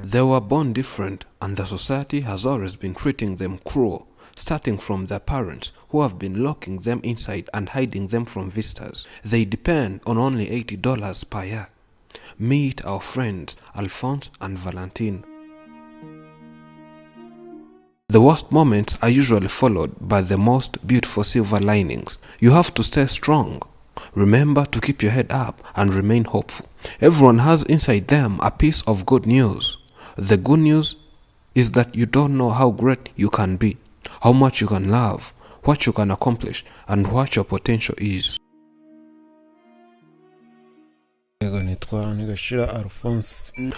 They were born different, and the society has always been treating them cruel, starting from their parents, who have been locking them inside and hiding them from visitors. They depend on only $80 per year. Meet our friends Alphonse and Valentine. The worst moments are usually followed by the most beautiful silver linings. You have to stay strong. Remember to keep your head up and remain hopeful. Everyone has inside them a piece of good news. The good news is that you don't know how great you can be, how much you can love, what you can accomplish, and what your potential is.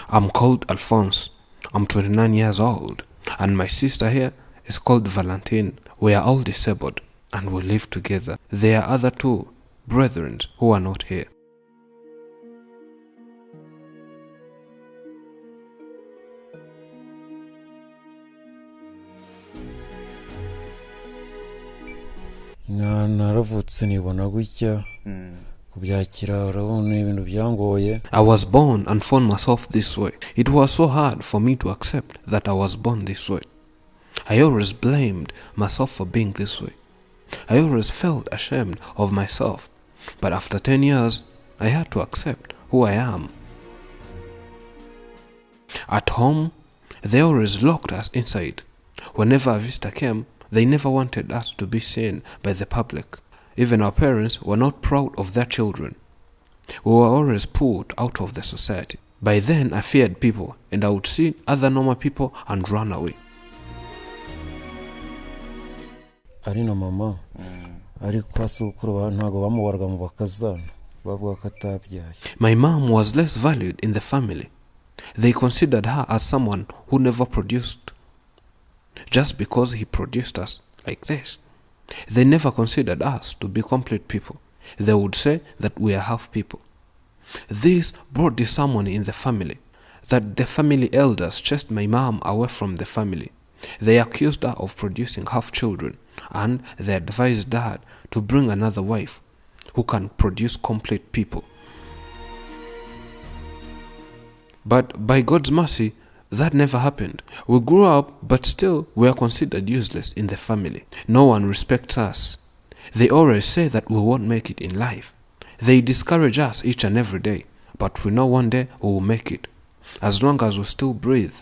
I'm called Alphonse. I'm 29 years old. And my sister here is called Valentine. We are all disabled and we live together. There are other two brethren who are not here. naravutse nibona gutya kubyakira urabona ibintu byangoye. I was born and found myself this way. It was so hard for me to accept that I was born this way. I always blamed myself for being this way. I always felt ashamed of myself. But after 10 years, I had to accept who I am. At home, they always locked us inside. Whenever a visitor came, they never wanted us to be seen by the public. Even our parents were not proud of their children. We were always put out of the society. By then, I feared people, and I would see other normal people and run away. Arina mama, ariko asukuru ntago bamubaraga mu bakazana, bavuga ko atabyaye. My mom was less valued in the family. They considered her as someone who never produced, just because he produced us like this. They never considered us to be complete people. They would say that we are half people. This brought disharmony in the family, that the family elders chased my mom away from the family. They accused her of producing half children, and they advised Dad to bring another wife who can produce complete people. But by God's mercy, that never happened. We grew up, but still we are considered useless in the family. No one respects us. They always say that we won't make it in life. They discourage us each and every day, but we know one day we will make it. As long as we still breathe,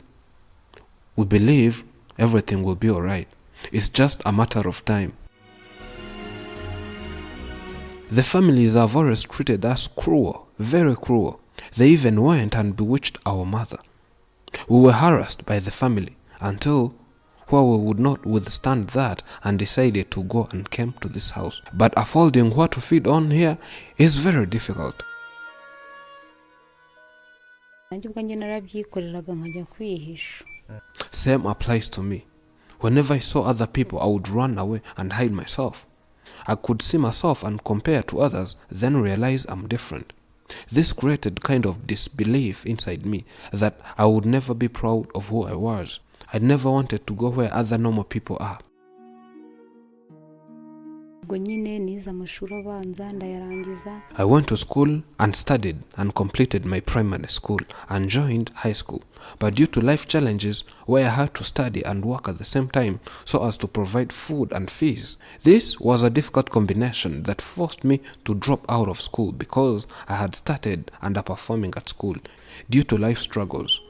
we believe everything will be alright. It's just a matter of time. The families have always treated us cruel, very cruel. They even went and bewitched our mother. We were harassed by the family until we would not withstand that and decided to go and came to this house. But affording what to feed on here is very difficult. Same applies to me. Whenever I saw other people, I would run away and hide myself. I could see myself and compare to others, then realize I'm different. This created kind of disbelief inside me that I would never be proud of who I was. I never wanted to go where other normal people are. I went to school and studied and completed my primary school and joined high school. But due to life challenges where I had to study and work at the same time so as to provide food and fees, this was a difficult combination that forced me to drop out of school because I had started underperforming at school due to life struggles.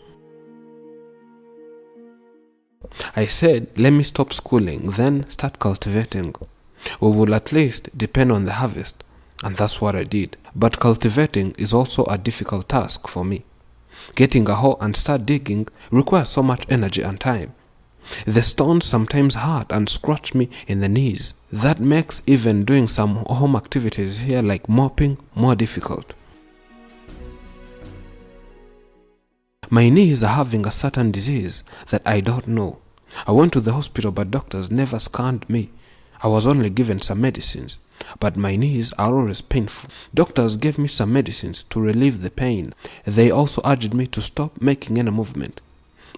I said, let me stop schooling, then start cultivating. We will at least depend on the harvest, and that's what I did. But cultivating is also a difficult task for me. Getting a hoe and start digging requires so much energy and time. The stones sometimes hurt and scratch me in the knees. That makes even doing some home activities here like mopping more difficult. My knees are having a certain disease that I don't know. I went to the hospital, but doctors never scanned me. I was only given some medicines, but my knees are always painful. Doctors gave me some medicines to relieve the pain. They also urged me to stop making any movement,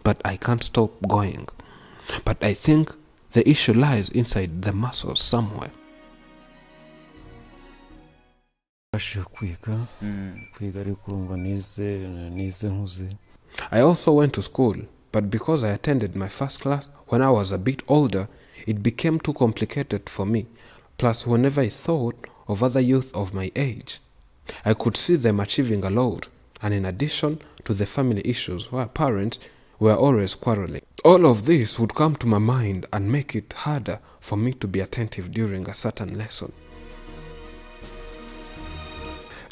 but I can't stop going. But I think the issue lies inside the muscles somewhere. Nabashije kwiga ariko urumva nize nkuze. I also went to school, but because I attended my first class when I was a bit older, it became too complicated for me. Plus, whenever I thought of other youth of my age, I could see them achieving a lot, and in addition to the family issues where parents were always quarreling. All of this would come to my mind and make it harder for me to be attentive during a certain lesson.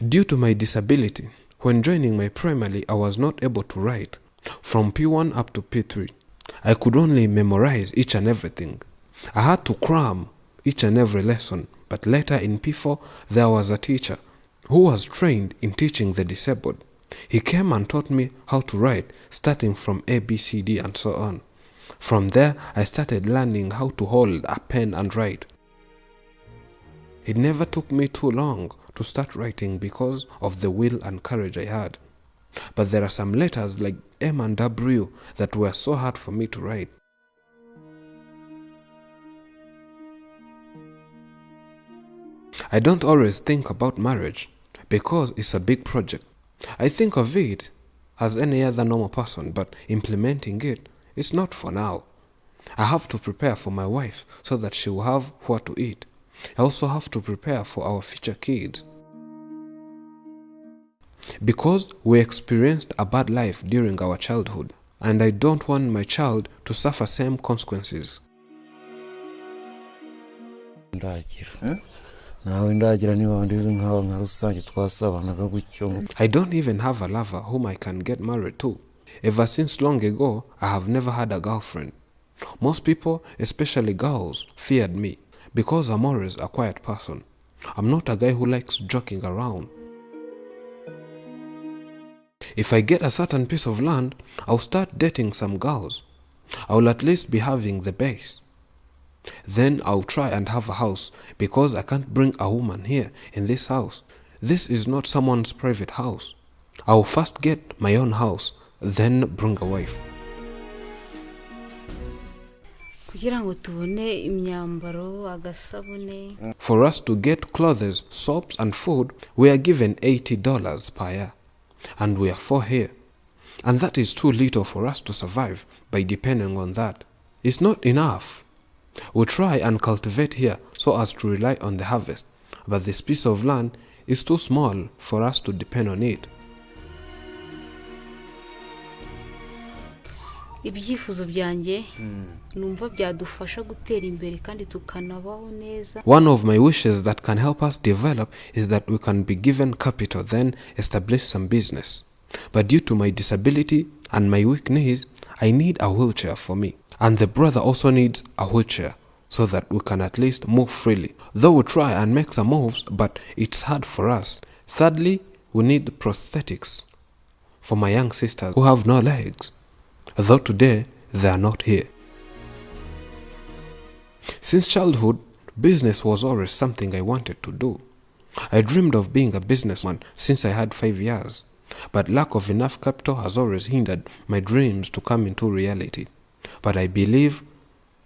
Due to my disability, when joining my primary, I was not able to write from P1 up to P3. I could only memorize each and everything. I had to cram each and every lesson, but later in P4, there was a teacher who was trained in teaching the disabled. He came and taught me how to write, starting from A, B, C, D, and so on. From there, I started learning how to hold a pen and write. It never took me too long to start writing because of the will and courage I had. But there are some letters like M and W that were so hard for me to write. I don't always think about marriage because it's a big project. I think of it as any other normal person, but implementing it is not for now. I have to prepare for my wife so that she will have what to eat. I also have to prepare for our future kids. Because we experienced a bad life during our childhood, and I don't want my child to suffer same consequences. I don't even have a lover whom I can get married to. Ever since long ago, I have never had a girlfriend. Most people, especially girls, feared me because I'm always a quiet person. I'm not a guy who likes joking around. If I get a certain piece of land, I'll start dating some girls. I'll at least be having the base. Then I'll try and have a house because I can't bring a woman here in this house. This is not someone's private house. I'll first get my own house, then bring a wife. For us to get clothes, soaps and food, we are given $80 per year. And we are 4 here. And that is too little for us to survive by depending on that. It's not enough. We try and cultivate here so as to rely on the harvest, but this piece of land is too small for us to depend on it. One of my wishes that can help us develop is that we can be given capital, then establish some business. But due to my disability and my weak knees, I need a wheelchair for me. And the brother also needs a wheelchair so that we can at least move freely. Though we try and make some moves, but it's hard for us. Thirdly, we need prosthetics for my young sisters who have no legs. Though today, they are not here. Since childhood, business was always something I wanted to do. I dreamed of being a businessman since I had 5 years, but lack of enough capital has always hindered my dreams to come into reality. But I believe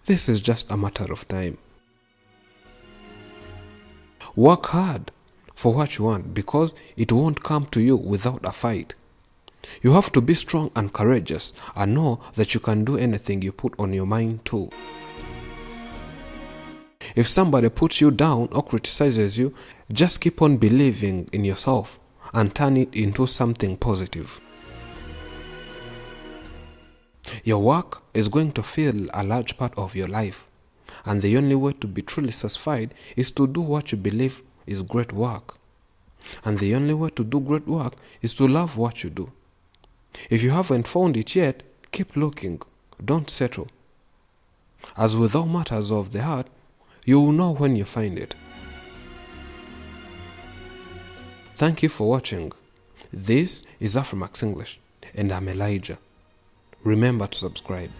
this is just a matter of time. Work hard for what you want because it won't come to you without a fight. You have to be strong and courageous and know that you can do anything you put on your mind to. If somebody puts you down or criticizes you, just keep on believing in yourself and turn it into something positive. Your work is going to fill a large part of your life, and the only way to be truly satisfied is to do what you believe is great work. And the only way to do great work is to love what you do. If you haven't found it yet, keep looking. Don't settle. As with all matters of the heart, you will know when you find it. Thank you for watching. This is Afromax English, and I'm Elijah. Remember to subscribe.